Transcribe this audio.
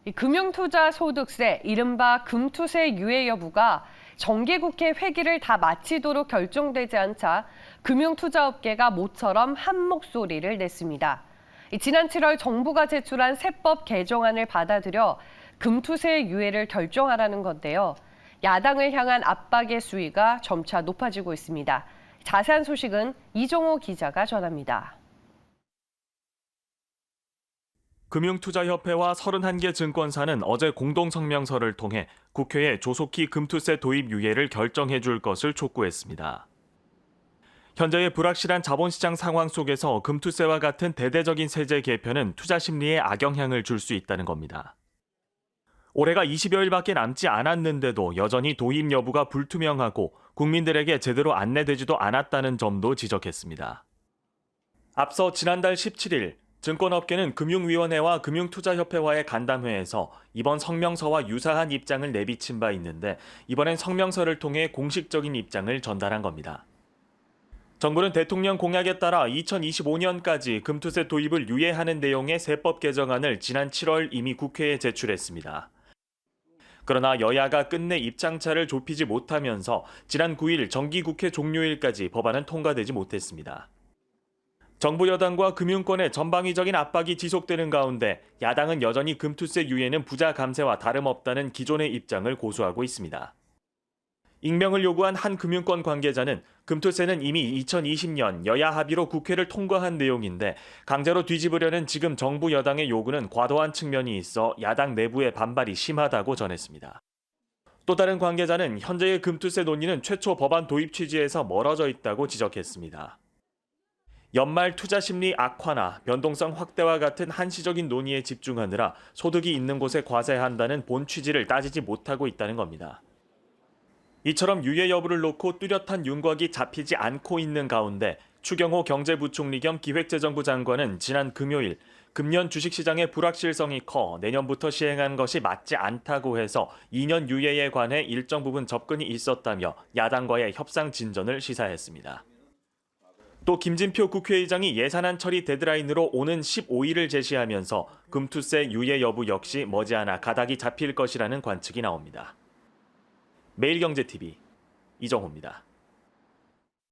이 금융투자소득세, 이른바 금투세 유예 여부가 정기국회 회기를 다 마치도록 결정되지 않자 금융투자업계가 모처럼 한 목소리를 냈습니다. 지난 7월 정부가 제출한 세법 개정안을 받아들여 금투세 유예를 결정하라는 건데요. 야당을 향한 압박의 수위가 점차 높아지고 있습니다. 자세한 소식은 이종호 기자가 전합니다. 금융투자협회와 31개 증권사는 어제 공동성명서를 통해 국회에 조속히 금투세 도입 유예를 결정해 줄 것을 촉구했습니다. 현재의 불확실한 자본시장 상황 속에서 금투세와 같은 대대적인 세제 개편은 투자 심리에 악영향을 줄 수 있다는 겁니다. 올해가 20여일밖에 남지 않았는데도 여전히 도입 여부가 불투명하고 국민들에게 제대로 안내되지도 않았다는 점도 지적했습니다. 앞서 지난달 17일 증권업계는 금융위원회와 금융투자협회와의 간담회에서 이번 성명서와 유사한 입장을 내비친 바 있는데 이번엔 성명서를 통해 공식적인 입장을 전달한 겁니다. 정부는 대통령 공약에 따라 2025년까지 금투세 도입을 유예하는 내용의 세법 개정안을 지난 7월 이미 국회에 제출했습니다. 그러나 여야가 끝내 입장차를 좁히지 못하면서 지난 9일 정기국회 종료일까지 법안은 통과되지 못했습니다. 정부 여당과 금융권의 전방위적인 압박이 지속되는 가운데 야당은 여전히 금투세 유예는 부자 감세와 다름없다는 기존의 입장을 고수하고 있습니다. 익명을 요구한 한 금융권 관계자는 금투세는 이미 2020년 여야 합의로 국회를 통과한 내용인데 강제로 뒤집으려는 지금 정부 여당의 요구는 과도한 측면이 있어 야당 내부의 반발이 심하다고 전했습니다. 또 다른 관계자는 현재의 금투세 논의는 최초 법안 도입 취지에서 멀어져 있다고 지적했습니다. 연말 투자 심리 악화나 변동성 확대와 같은 한시적인 논의에 집중하느라 소득이 있는 곳에 과세한다는 본 취지를 따지지 못하고 있다는 겁니다. 이처럼 유예 여부를 놓고 뚜렷한 윤곽이 잡히지 않고 있는 가운데 추경호 경제부총리 겸 기획재정부 장관은 지난 금요일 금년 주식시장의 불확실성이 커 내년부터 시행한 것이 맞지 않다고 해서 2년 유예에 관해 일정 부분 접근이 있었다며 야당과의 협상 진전을 시사했습니다. 또 김진표 국회의장이 예산안 처리 데드라인으로 오는 15일을 제시하면서 금투세 유예 여부 역시 머지않아 가닥이 잡힐 것이라는 관측이 나옵니다. 매일경제TV 이정호입니다.